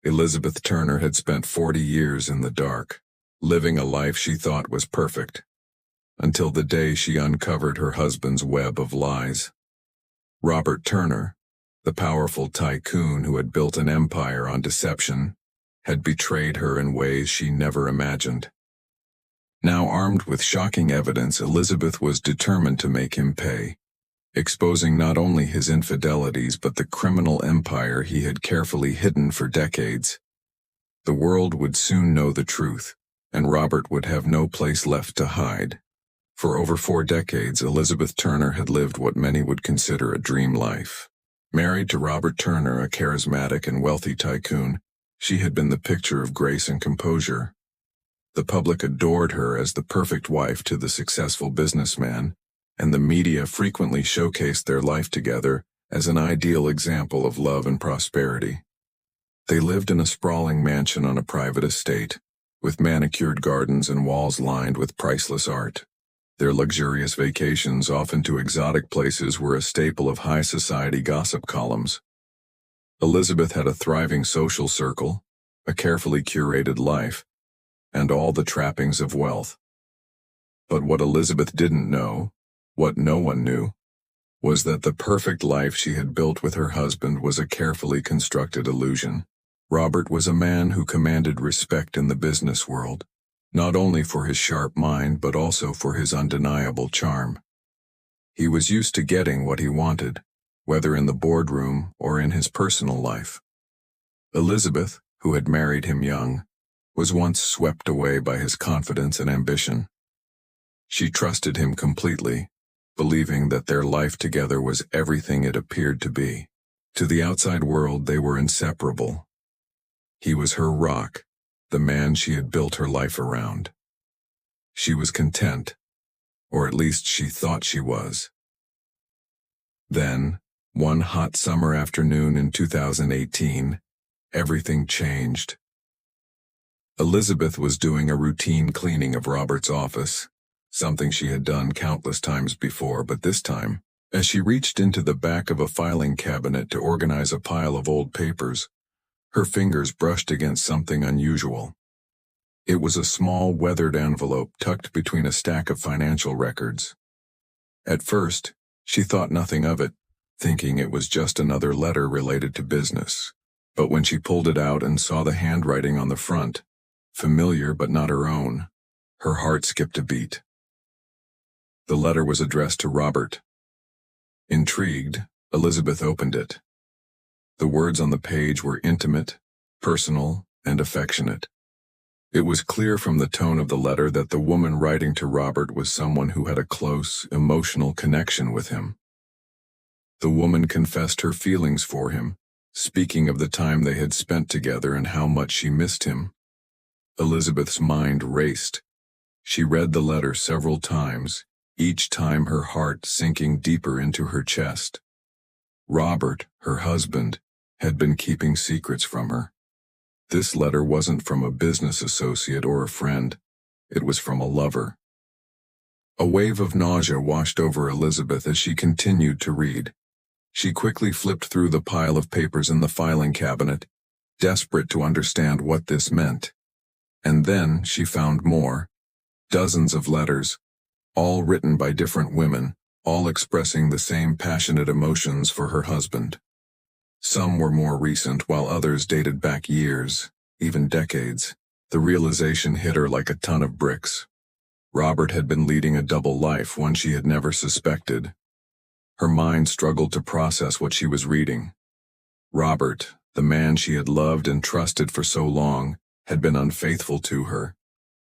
Elizabeth Turner had spent 40 years in the dark, living a life she thought was perfect, until the day she uncovered her husband's web of lies. Robert Turner, the powerful tycoon who had built an empire on deception, had betrayed her in ways she never imagined. Now armed with shocking evidence, Elizabeth was determined to make him pay, exposing not only his infidelities but the criminal empire he had carefully hidden for decades. The world would soon know the truth, and Robert would have no place left to hide. For over 4 decades, Elizabeth Turner had lived what many would consider a dream life. Married to Robert Turner, a charismatic and wealthy tycoon, she had been the picture of grace and composure. The public adored her as the perfect wife to the successful businessman, and the media frequently showcased their life together as an ideal example of love and prosperity. They lived in a sprawling mansion on a private estate, with manicured gardens and walls lined with priceless art. Their luxurious vacations, often to exotic places, were a staple of high society gossip columns. Elizabeth had a thriving social circle, a carefully curated life, and all the trappings of wealth. But what Elizabeth didn't know, what no one knew, was that the perfect life she had built with her husband was a carefully constructed illusion. Robert was a man who commanded respect in the business world, not only for his sharp mind but also for his undeniable charm. He was used to getting what he wanted, whether in the boardroom or in his personal life. Elizabeth, who had married him young, was once swept away by his confidence and ambition. She trusted him completely, believing that their life together was everything it appeared to be. To the outside world, they were inseparable. He was her rock, the man she had built her life around. She was content, or at least she thought she was. Then, one hot summer afternoon in 2018, everything changed. Elizabeth was doing a routine cleaning of Robert's office, something she had done countless times before, but this time, as she reached into the back of a filing cabinet to organize a pile of old papers, her fingers brushed against something unusual. It was a small, weathered envelope tucked between a stack of financial records. At first, she thought nothing of it, thinking it was just another letter related to business. But when she pulled it out and saw the handwriting on the front, familiar but not her own, her heart skipped a beat. The letter was addressed to Robert. Intrigued, Elizabeth opened it. The words on the page were intimate, personal, and affectionate. It was clear from the tone of the letter that the woman writing to Robert was someone who had a close, emotional connection with him. The woman confessed her feelings for him, speaking of the time they had spent together and how much she missed him. Elizabeth's mind raced. She read the letter several times, each time her heart sinking deeper into her chest. Robert, her husband, had been keeping secrets from her. This letter wasn't from a business associate or a friend. It was from a lover. A wave of nausea washed over Elizabeth as she continued to read. She quickly flipped through the pile of papers in the filing cabinet, desperate to understand what this meant. And then she found more. Dozens of letters, all written by different women, all expressing the same passionate emotions for her husband. Some were more recent, while others dated back years, even decades. The realization hit her like a ton of bricks. Robert had been leading a double life, one she had never suspected. Her mind struggled to process what she was reading. Robert, the man she had loved and trusted for so long, had been unfaithful to her.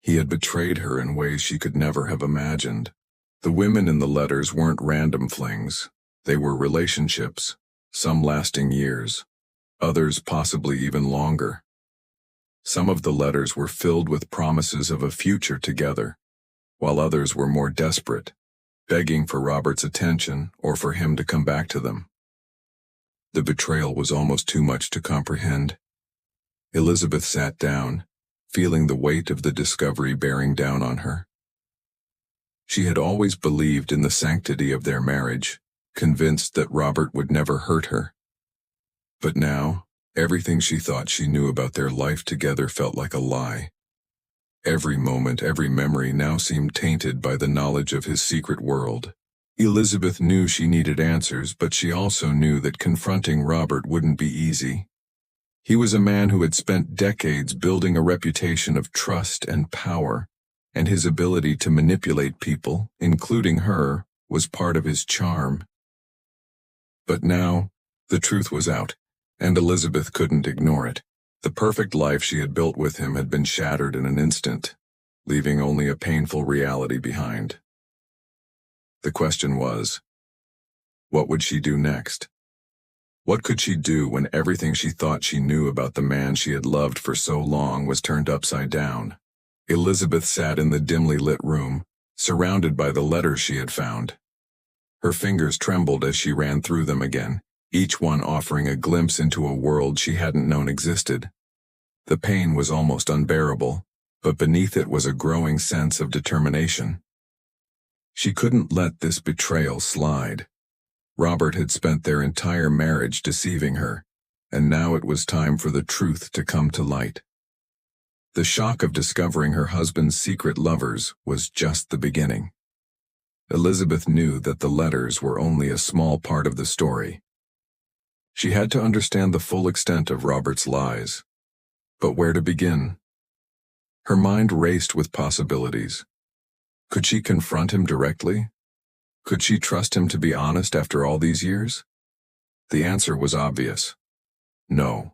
He had betrayed her in ways she could never have imagined. The women in the letters weren't random flings. They were relationships, some lasting years, others possibly even longer. Some of the letters were filled with promises of a future together, while others were more desperate, begging for Robert's attention or for him to come back to them. The betrayal was almost too much to comprehend. Elizabeth sat down, feeling the weight of the discovery bearing down on her. She had always believed in the sanctity of their marriage, convinced that Robert would never hurt her. But now, Everything she thought she knew about their life together felt like a lie. Every moment, every memory now seemed tainted by the knowledge of his secret world. Elizabeth knew she needed answers, but she also knew that confronting Robert wouldn't be easy. He was a man who had spent decades building a reputation of trust and power, and his ability to manipulate people, including her, was part of his charm. But now, the truth was out, and Elizabeth couldn't ignore it. The perfect life she had built with him had been shattered in an instant, leaving only a painful reality behind. The question was, what would she do next? What could she do when everything she thought she knew about the man she had loved for so long was turned upside down? Elizabeth sat in the dimly lit room, surrounded by the letters she had found. Her fingers trembled as she ran through them again, each one offering a glimpse into a world she hadn't known existed. The pain was almost unbearable, but beneath it was a growing sense of determination. She couldn't let this betrayal slide. Robert had spent their entire marriage deceiving her, and now it was time for the truth to come to light. The shock of discovering her husband's secret lovers was just the beginning. Elizabeth knew that the letters were only a small part of the story. She had to understand the full extent of Robert's lies. But where to begin? Her mind raced with possibilities. Could she confront him directly? Could she trust him to be honest after all these years? The answer was obvious. No.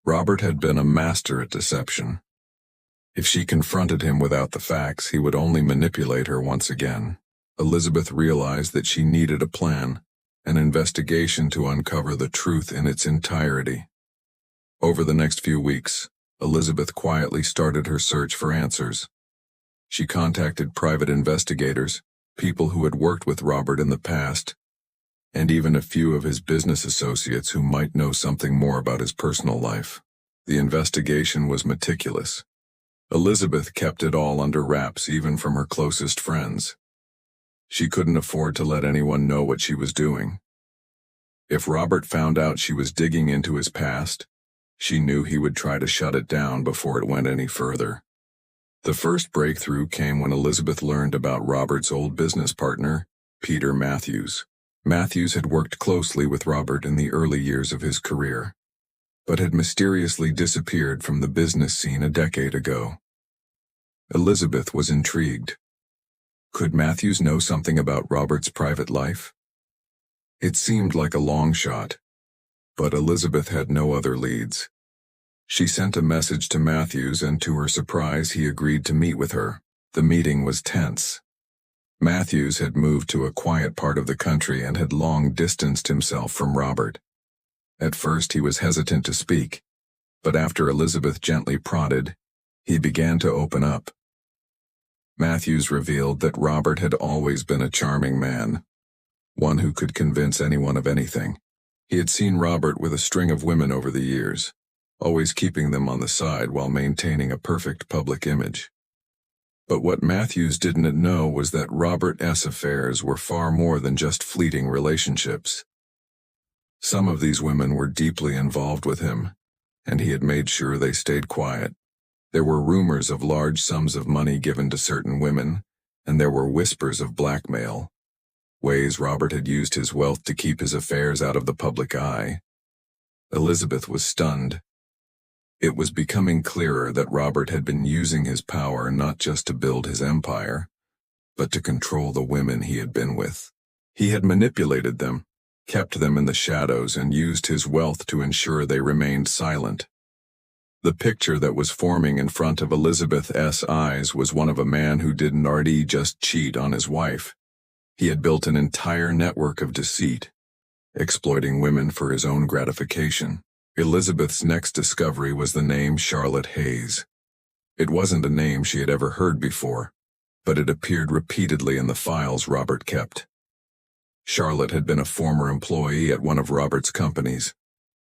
Robert had been a master at deception. If she confronted him without the facts, he would only manipulate her once again. Elizabeth realized that she needed a plan, an investigation to uncover the truth in its entirety. Over the next few weeks, Elizabeth quietly started her search for answers. She contacted private investigators, people who had worked with Robert in the past, and even a few of his business associates who might know something more about his personal life. The investigation was meticulous. Elizabeth kept it all under wraps, even from her closest friends. She couldn't afford to let anyone know what she was doing. If Robert found out she was digging into his past, she knew he would try to shut it down before it went any further. The first breakthrough came when Elizabeth learned about Robert's old business partner, Peter Matthews. Matthews had worked closely with Robert in the early years of his career, but had mysteriously disappeared from the business scene a decade ago. Elizabeth was intrigued. Could Matthews know something about Robert's private life? It seemed like a long shot, but Elizabeth had no other leads. She sent a message to Matthews, and to her surprise, he agreed to meet with her. The meeting was tense. Matthews had moved to a quiet part of the country and had long distanced himself from Robert. At first he was hesitant to speak, but after Elizabeth gently prodded, he began to open up. Matthews revealed that Robert had always been a charming man, one who could convince anyone of anything. He had seen Robert with a string of women over the years, always keeping them on the side while maintaining a perfect public image. But what Matthews didn't know was that Robert's affairs were far more than just fleeting relationships. Some of these women were deeply involved with him, and he had made sure they stayed quiet. There were rumors of large sums of money given to certain women, and there were whispers of blackmail, ways Robert had used his wealth to keep his affairs out of the public eye. Elizabeth was stunned. It was becoming clearer that Robert had been using his power not just to build his empire, but to control the women he had been with. He had manipulated them, kept them in the shadows, and used his wealth to ensure they remained silent. The picture that was forming in front of Elizabeth's eyes was one of a man who didn't already just cheat on his wife. He had built an entire network of deceit, exploiting women for his own gratification. Elizabeth's next discovery was the name Charlotte Hayes. It wasn't a name she had ever heard before, but it appeared repeatedly in the files Robert kept. Charlotte had been a former employee at one of Robert's companies,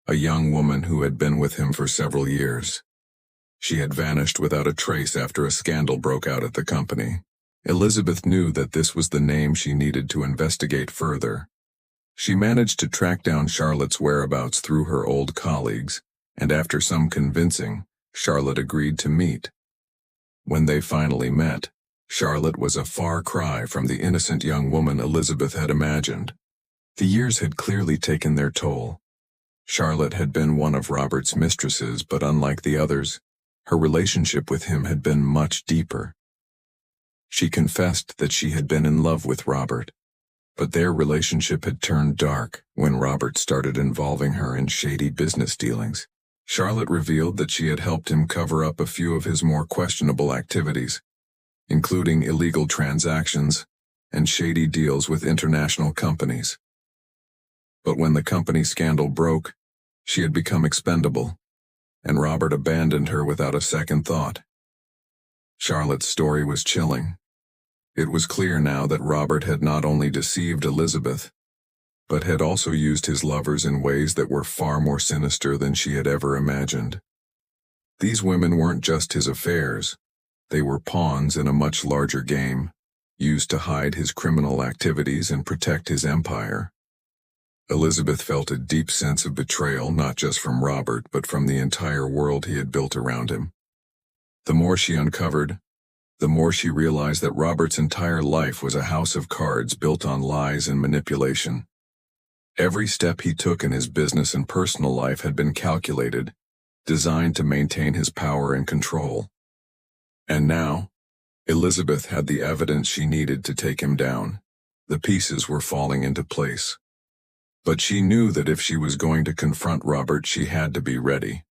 a young woman who had been with him for several years. She had vanished without a trace after a scandal broke out at the company. Elizabeth knew that this was the name she needed to investigate further. She managed to track down Charlotte's whereabouts through her old colleagues, and after some convincing, Charlotte agreed to meet. When they finally met, Charlotte was a far cry from the innocent young woman Elizabeth had imagined. The years had clearly taken their toll. Charlotte had been one of Robert's mistresses, but unlike the others, her relationship with him had been much deeper. She confessed that she had been in love with Robert, but their relationship had turned dark when Robert started involving her in shady business dealings. Charlotte revealed that she had helped him cover up a few of his more questionable activities, including illegal transactions and shady deals with international companies. But when the company scandal broke, she had become expendable, and Robert abandoned her without a second thought. Charlotte's story was chilling. It was clear now that Robert had not only deceived Elizabeth, but had also used his lovers in ways that were far more sinister than she had ever imagined. These women weren't just his affairs. They were pawns in a much larger game, used to hide his criminal activities and protect his empire. Elizabeth felt a deep sense of betrayal, not just from Robert, but from the entire world he had built around him. The more she uncovered, the more she realized that Robert's entire life was a house of cards built on lies and manipulation. Every step he took in his business and personal life had been calculated, designed to maintain his power and control. And now, Elizabeth had the evidence she needed to take him down. The pieces were falling into place. But she knew that if she was going to confront Robert, she had to be ready.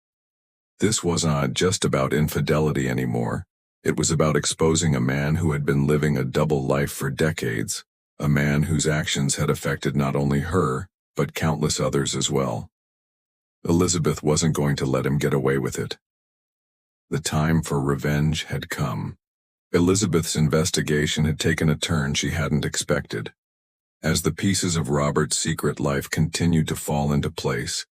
This wasn't just about infidelity anymore. It was about exposing a man who had been living a double life for decades, a man whose actions had affected not only her, but countless others as well. Elizabeth wasn't going to let him get away with it. The time for revenge had come. Elizabeth's investigation had taken a turn she hadn't expected. As the pieces of Robert's secret life continued to fall into place,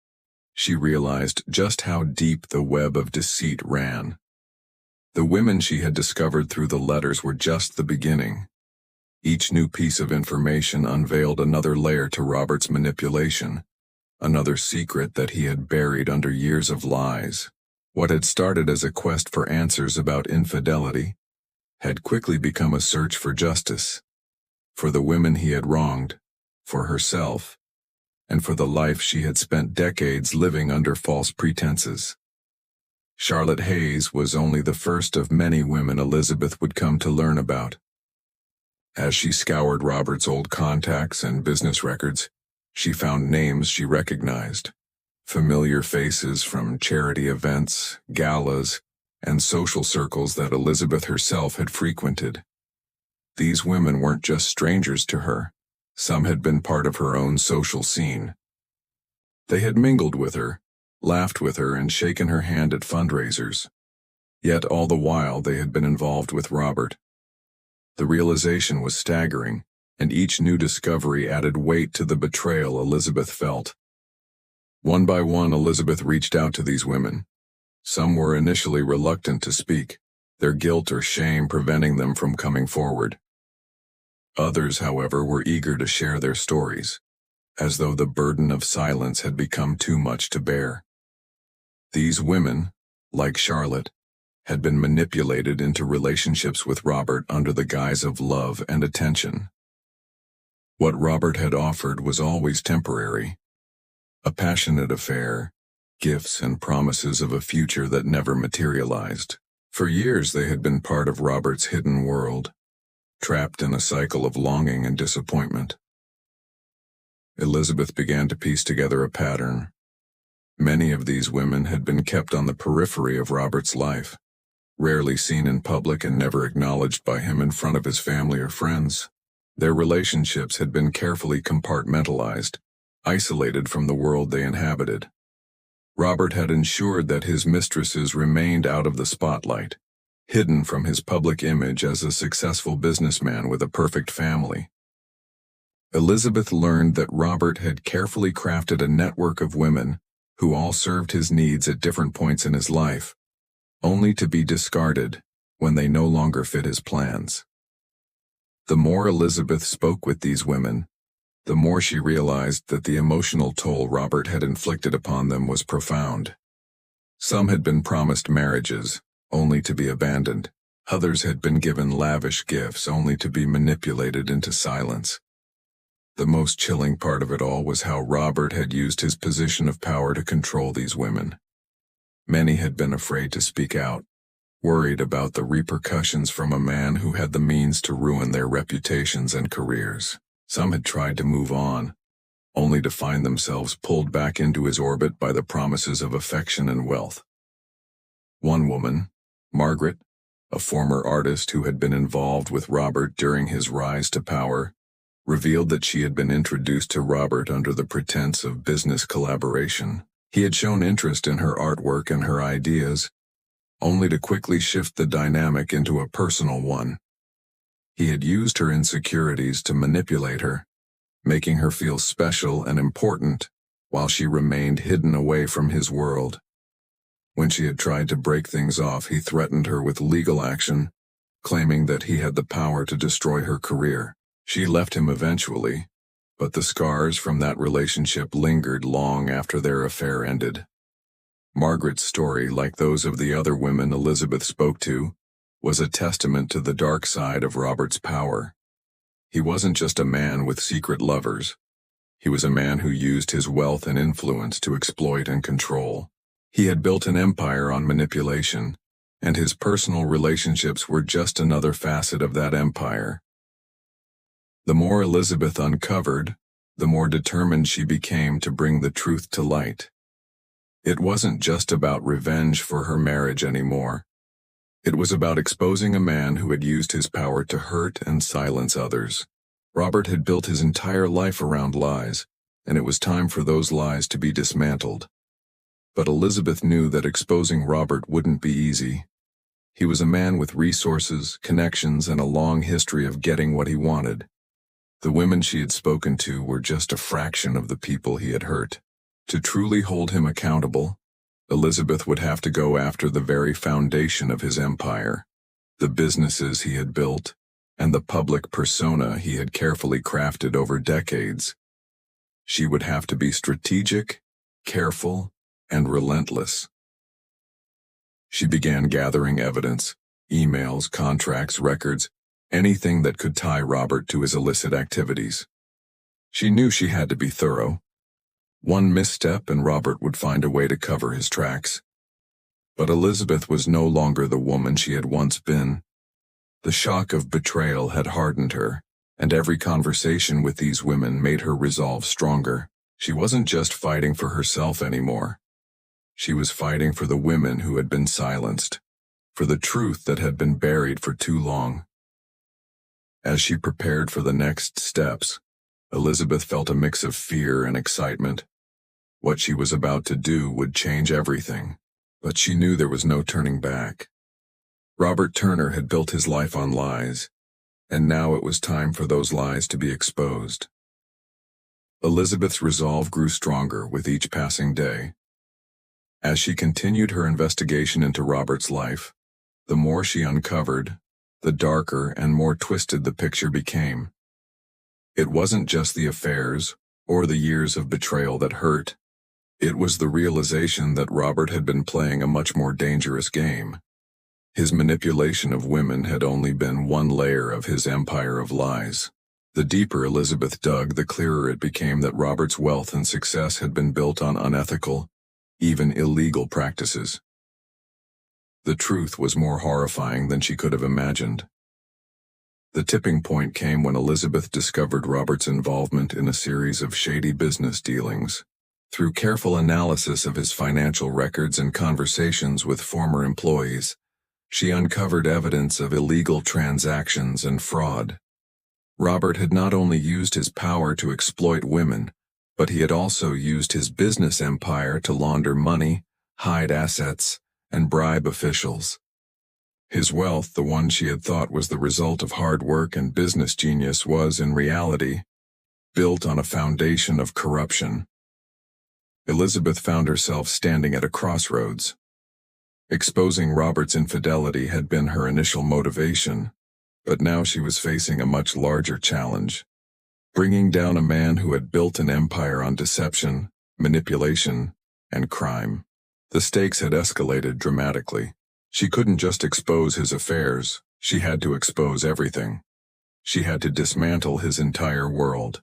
she realized just how deep the web of deceit ran. The women she had discovered through the letters were just the beginning. Each new piece of information unveiled another layer to Robert's manipulation, another secret that he had buried under years of lies. What had started as a quest for answers about infidelity had quickly become a search for justice, for the women he had wronged, for herself, and for the life she had spent decades living under false pretenses. Charlotte Hayes was only the first of many women Elizabeth would come to learn about. As she scoured Robert's old contacts and business records, she found names she recognized, familiar faces from charity events, galas, and social circles that Elizabeth herself had frequented. These women weren't just strangers to her. Some had been part of her own social scene. They had mingled with her, laughed with her, and shaken her hand at fundraisers. Yet all the while they had been involved with Robert. The realization was staggering, and each new discovery added weight to the betrayal Elizabeth felt. One by one, Elizabeth reached out to these women. Some were initially reluctant to speak, their guilt or shame preventing them from coming forward. Others, however, were eager to share their stories, as though the burden of silence had become too much to bear. These women, like Charlotte, had been manipulated into relationships with Robert under the guise of love and attention. What Robert had offered was always temporary. A passionate affair, gifts and promises of a future that never materialized. For years they had been part of Robert's hidden world, trapped in a cycle of longing and disappointment. Elizabeth began to piece together a pattern. Many of these women had been kept on the periphery of Robert's life, rarely seen in public and never acknowledged by him in front of his family or friends. Their relationships had been carefully compartmentalized, isolated from the world they inhabited. Robert had ensured that his mistresses remained out of the spotlight, hidden from his public image as a successful businessman with a perfect family. Elizabeth learned that Robert had carefully crafted a network of women who all served his needs at different points in his life, only to be discarded when they no longer fit his plans. The more Elizabeth spoke with these women, the more she realized that the emotional toll Robert had inflicted upon them was profound. Some had been promised marriages, only to be abandoned. Others had been given lavish gifts only to be manipulated into silence. The most chilling part of it all was how Robert had used his position of power to control these women. Many had been afraid to speak out, worried about the repercussions from a man who had the means to ruin their reputations and careers. Some had tried to move on, only to find themselves pulled back into his orbit by the promises of affection and wealth. One woman, Margaret, a former artist who had been involved with Robert during his rise to power, revealed that she had been introduced to Robert under the pretense of business collaboration. He had shown interest in her artwork and her ideas, only to quickly shift the dynamic into a personal one. He had used her insecurities to manipulate her, making her feel special and important, while she remained hidden away from his world. When she had tried to break things off, he threatened her with legal action, claiming that he had the power to destroy her career. She left him eventually, but the scars from that relationship lingered long after their affair ended. Margaret's story, like those of the other women Elizabeth spoke to, was a testament to the dark side of Robert's power. He wasn't just a man with secret lovers. He was a man who used his wealth and influence to exploit and control. He had built an empire on manipulation, and his personal relationships were just another facet of that empire. The more Elizabeth uncovered, the more determined she became to bring the truth to light. It wasn't just about revenge for her marriage anymore. It was about exposing a man who had used his power to hurt and silence others. Robert had built his entire life around lies, and it was time for those lies to be dismantled. But Elizabeth knew that exposing Robert wouldn't be easy. He was a man with resources, connections, and a long history of getting what he wanted. The women she had spoken to were just a fraction of the people he had hurt. To truly hold him accountable, Elizabeth would have to go after the very foundation of his empire, the businesses he had built, and the public persona he had carefully crafted over decades. She would have to be strategic, careful, and relentless. She began gathering evidence, emails, contracts, records, anything that could tie Robert to his illicit activities. She knew she had to be thorough. One misstep and Robert would find a way to cover his tracks. But Elizabeth was no longer the woman she had once been. The shock of betrayal had hardened her, and every conversation with these women made her resolve stronger. She wasn't just fighting for herself anymore. She was fighting for the women who had been silenced, for the truth that had been buried for too long. As she prepared for the next steps, Elizabeth felt a mix of fear and excitement. What she was about to do would change everything, but she knew there was no turning back. Robert Turner had built his life on lies, and now it was time for those lies to be exposed. Elizabeth's resolve grew stronger with each passing day. As she continued her investigation into Robert's life, the more she uncovered, the darker and more twisted the picture became. It wasn't just the affairs or the years of betrayal that hurt. It was the realization that Robert had been playing a much more dangerous game. His manipulation of women had only been one layer of his empire of lies. The deeper Elizabeth dug, the clearer it became that Robert's wealth and success had been built on unethical, even illegal practices. The truth was more horrifying than she could have imagined. The tipping point came when Elizabeth discovered Robert's involvement in a series of shady business dealings. Through careful analysis of his financial records and conversations with former employees, she uncovered evidence of illegal transactions and fraud. Robert had not only used his power to exploit women, but he had also used his business empire to launder money, hide assets, and bribe officials. His wealth, the one she had thought was the result of hard work and business genius, was, in reality, built on a foundation of corruption. Elizabeth found herself standing at a crossroads. Exposing Robert's infidelity had been her initial motivation, but now she was facing a much larger challenge. Bringing down a man who had built an empire on deception, manipulation, and crime. The stakes had escalated dramatically. She couldn't just expose his affairs, she had to expose everything. She had to dismantle his entire world.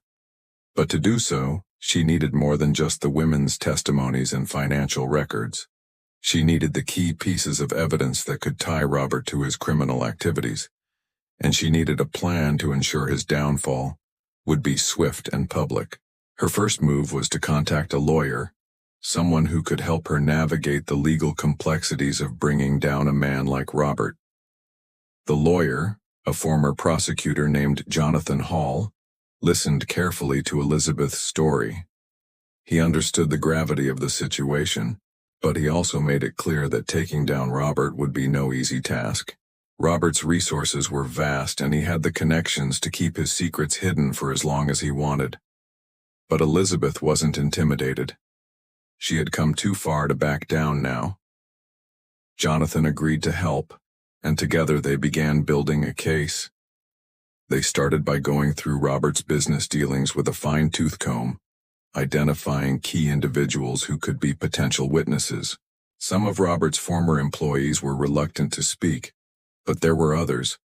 But to do so, she needed more than just the women's testimonies and financial records. She needed the key pieces of evidence that could tie Robert to his criminal activities. And she needed a plan to ensure his downfall would be swift and public. Her first move was to contact a lawyer, someone who could help her navigate the legal complexities of bringing down a man like Robert. The lawyer, a former prosecutor named Jonathan Hall, listened carefully to Elizabeth's story. He understood the gravity of the situation, but he also made it clear that taking down Robert would be no easy task. Robert's resources were vast and he had the connections to keep his secrets hidden for as long as he wanted. But Elizabeth wasn't intimidated. She had come too far to back down now. Jonathan agreed to help, and together they began building a case. They started by going through Robert's business dealings with a fine-tooth comb, identifying key individuals who could be potential witnesses. Some of Robert's former employees were reluctant to speak, but there were others,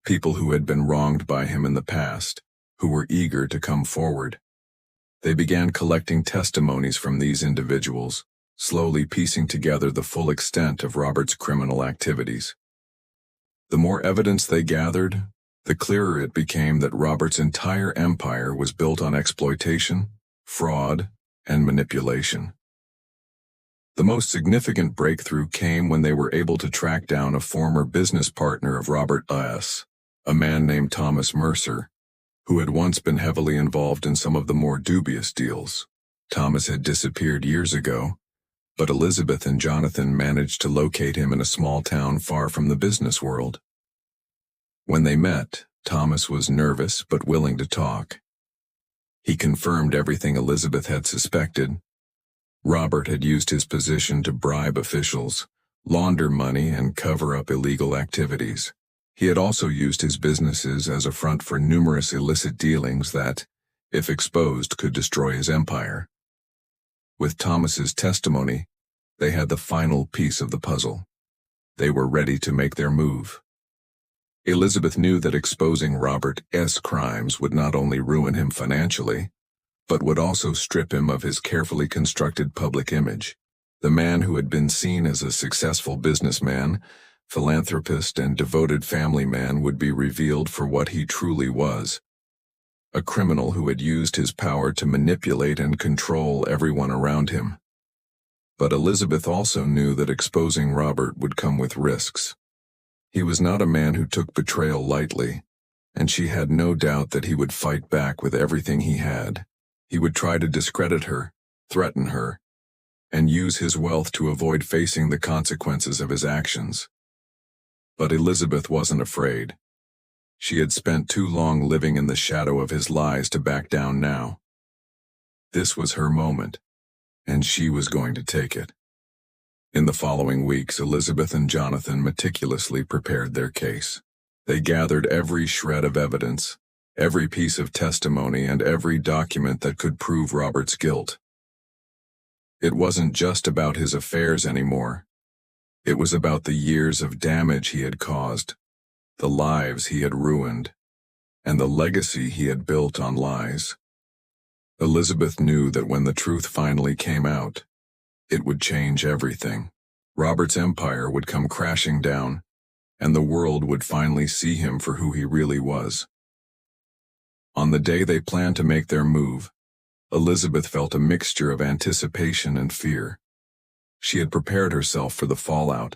people who had been wronged by him in the past, who were eager to come forward. They began collecting testimonies from these individuals, slowly piecing together the full extent of Robert's criminal activities. The more evidence they gathered, the clearer it became that Robert's entire empire was built on exploitation, fraud, and manipulation. The most significant breakthrough came when they were able to track down a former business partner of Robert S., a man named Thomas Mercer, who had once been heavily involved in some of the more dubious deals. Thomas had disappeared years ago, but Elizabeth and Jonathan managed to locate him in a small town far from the business world. When they met, Thomas was nervous but willing to talk. He confirmed everything Elizabeth had suspected. Robert had used his position to bribe officials, launder money, and cover up illegal activities. He had also used his businesses as a front for numerous illicit dealings that, if exposed, could destroy his empire. With Thomas's testimony, they had the final piece of the puzzle. They were ready to make their move. Elizabeth knew that exposing Robert's crimes would not only ruin him financially, but would also strip him of his carefully constructed public image. The man who had been seen as a successful businessman, philanthropist, and devoted family man would be revealed for what he truly was: a criminal who had used his power to manipulate and control everyone around him. But Elizabeth also knew that exposing Robert would come with risks. He was not a man who took betrayal lightly, and she had no doubt that he would fight back with everything he had. He would try to discredit her, threaten her, and use his wealth to avoid facing the consequences of his actions. But Elizabeth wasn't afraid. She had spent too long living in the shadow of his lies to back down now. This was her moment, and she was going to take it. In the following weeks, Elizabeth and Jonathan meticulously prepared their case. They gathered every shred of evidence, every piece of testimony, and every document that could prove Robert's guilt. It wasn't just about his affairs anymore. It was about the years of damage he had caused, the lives he had ruined, and the legacy he had built on lies. Elizabeth knew that when the truth finally came out, it would change everything. Robert's empire would come crashing down, and the world would finally see him for who he really was. On the day they planned to make their move, Elizabeth felt a mixture of anticipation and fear. She had prepared herself for the fallout,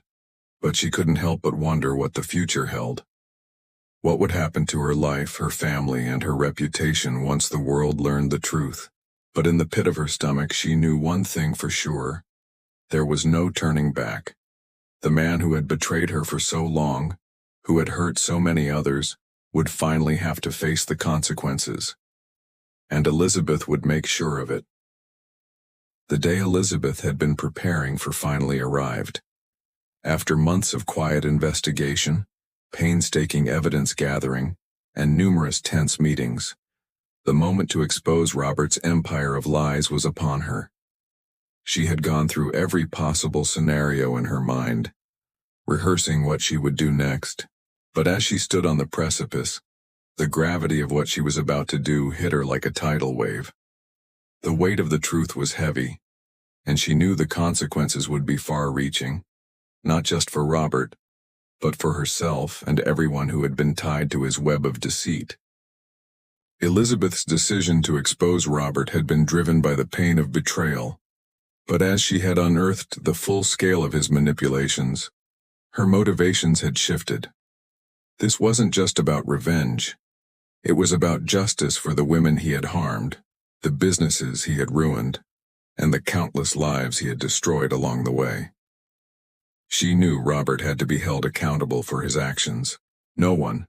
but she couldn't help but wonder what the future held. What would happen to her life, her family, and her reputation once the world learned the truth? But in the pit of her stomach, she knew one thing for sure. There was no turning back. The man who had betrayed her for so long, who had hurt so many others, would finally have to face the consequences. And Elizabeth would make sure of it. The day Elizabeth had been preparing for finally arrived. After months of quiet investigation, painstaking evidence gathering, and numerous tense meetings, the moment to expose Robert's empire of lies was upon her. She had gone through every possible scenario in her mind, rehearsing what she would do next. But as she stood on the precipice, the gravity of what she was about to do hit her like a tidal wave. The weight of the truth was heavy, and she knew the consequences would be far-reaching, not just for Robert, but for herself and everyone who had been tied to his web of deceit. Elizabeth's decision to expose Robert had been driven by the pain of betrayal, but as she had unearthed the full scale of his manipulations, her motivations had shifted. This wasn't just about revenge. It was about justice for the women he had harmed, the businesses he had ruined, and the countless lives he had destroyed along the way. She knew Robert had to be held accountable for his actions. No one,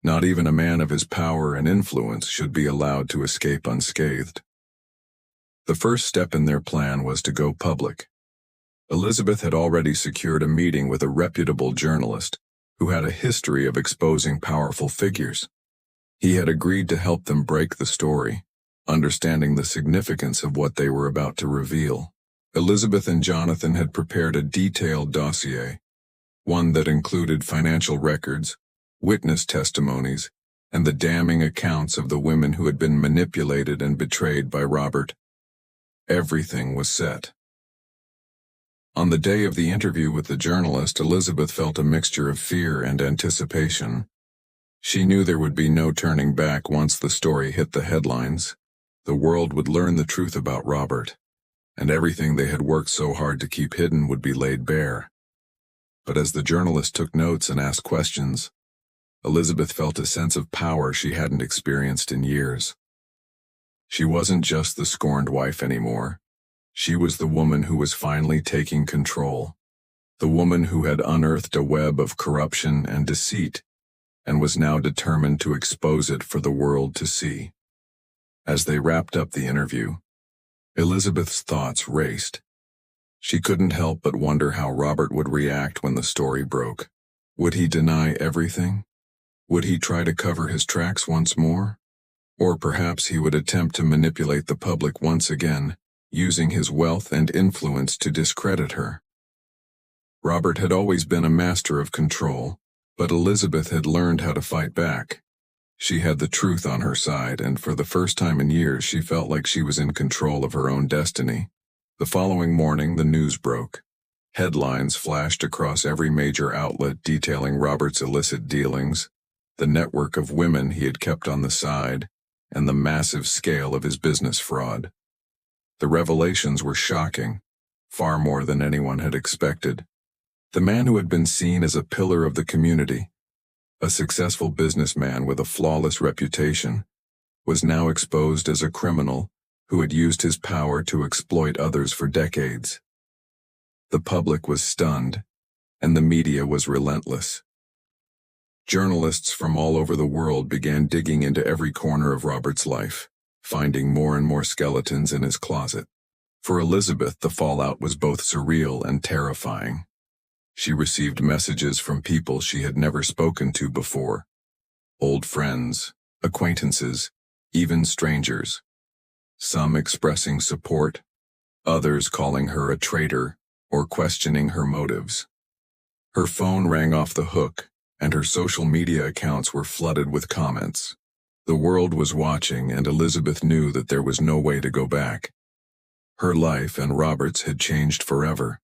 not even a man of his power and influence, should be allowed to escape unscathed. The first step in their plan was to go public. Elizabeth had already secured a meeting with a reputable journalist who had a history of exposing powerful figures. He had agreed to help them break the story, understanding the significance of what they were about to reveal. Elizabeth and Jonathan had prepared a detailed dossier, one that included financial records, witness testimonies, and the damning accounts of the women who had been manipulated and betrayed by Robert. Everything was set. On the day of the interview with the journalist, Elizabeth felt a mixture of fear and anticipation. She knew there would be no turning back once the story hit the headlines. The world would learn the truth about Robert, and everything they had worked so hard to keep hidden would be laid bare. But as the journalist took notes and asked questions, Elizabeth felt a sense of power she hadn't experienced in years. She wasn't just the scorned wife anymore. She was the woman who was finally taking control, the woman who had unearthed a web of corruption and deceit, and was now determined to expose it for the world to see. As they wrapped up the interview, Elizabeth's thoughts raced. She couldn't help but wonder how Robert would react when the story broke. Would he deny everything? Would he try to cover his tracks once more? Or perhaps he would attempt to manipulate the public once again, using his wealth and influence to discredit her. Robert had always been a master of control, but Elizabeth had learned how to fight back. She had the truth on her side, and for the first time in years she felt like she was in control of her own destiny. The following morning the news broke. Headlines flashed across every major outlet detailing Robert's illicit dealings, the network of women he had kept on the side, and the massive scale of his business fraud. The revelations were shocking, far more than anyone had expected. The man who had been seen as a pillar of the community, a successful businessman with a flawless reputation, was now exposed as a criminal who had used his power to exploit others for decades. The public was stunned, and the media was relentless. Journalists from all over the world began digging into every corner of Robert's life, finding more and more skeletons in his closet. For Elizabeth, the fallout was both surreal and terrifying. She received messages from people she had never spoken to before. Old friends, acquaintances, even strangers. Some expressing support, others calling her a traitor or questioning her motives. Her phone rang off the hook, and her social media accounts were flooded with comments. The world was watching, and Elizabeth knew that there was no way to go back. Her life and Robert's had changed forever.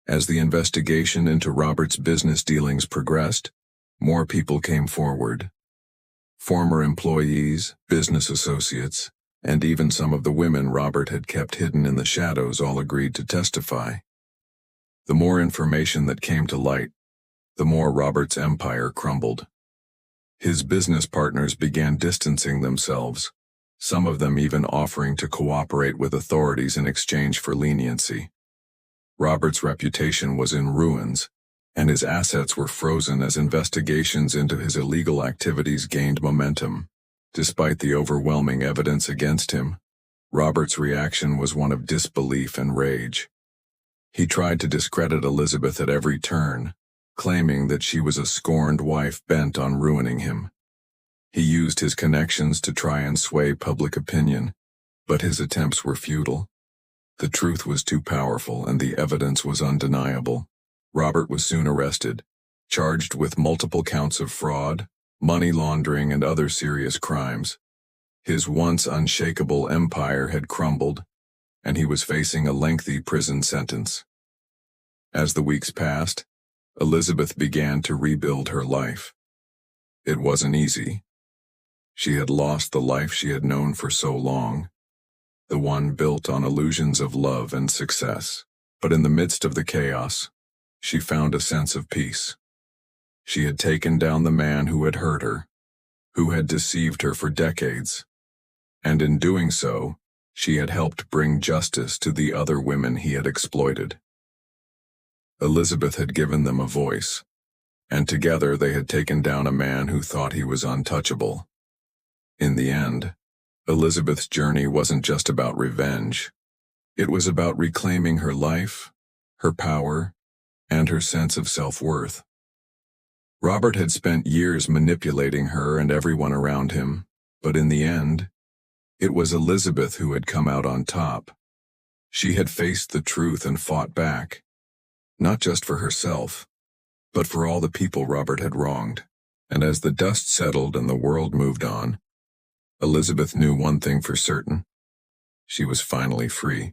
As the investigation into Robert's business dealings progressed, more people came forward. Former employees, business associates, and even some of the women Robert had kept hidden in the shadows all agreed to testify. The more information that came to light, the more Robert's empire crumbled. His business partners began distancing themselves, some of them even offering to cooperate with authorities in exchange for leniency. Robert's reputation was in ruins, and his assets were frozen as investigations into his illegal activities gained momentum. Despite the overwhelming evidence against him, Robert's reaction was one of disbelief and rage. He tried to discredit Elizabeth at every turn, claiming that she was a scorned wife bent on ruining him. He used his connections to try and sway public opinion, but his attempts were futile. The truth was too powerful and the evidence was undeniable. Robert was soon arrested, charged with multiple counts of fraud, money laundering, and other serious crimes. His once unshakable empire had crumbled, and he was facing a lengthy prison sentence. As the weeks passed, Elizabeth began to rebuild her life. It wasn't easy. She had lost the life she had known for so long, the one built on illusions of love and success. But in the midst of the chaos, she found a sense of peace. She had taken down the man who had hurt her, who had deceived her for decades, and in doing so, she had helped bring justice to the other women he had exploited. Elizabeth had given them a voice, and together they had taken down a man who thought he was untouchable. In the end, Elizabeth's journey wasn't just about revenge. It was about reclaiming her life, her power, and her sense of self-worth. Robert had spent years manipulating her and everyone around him, but in the end, it was Elizabeth who had come out on top. She had faced the truth and fought back, not just for herself, but for all the people Robert had wronged. And as the dust settled and the world moved on, Elizabeth knew one thing for certain. She was finally free.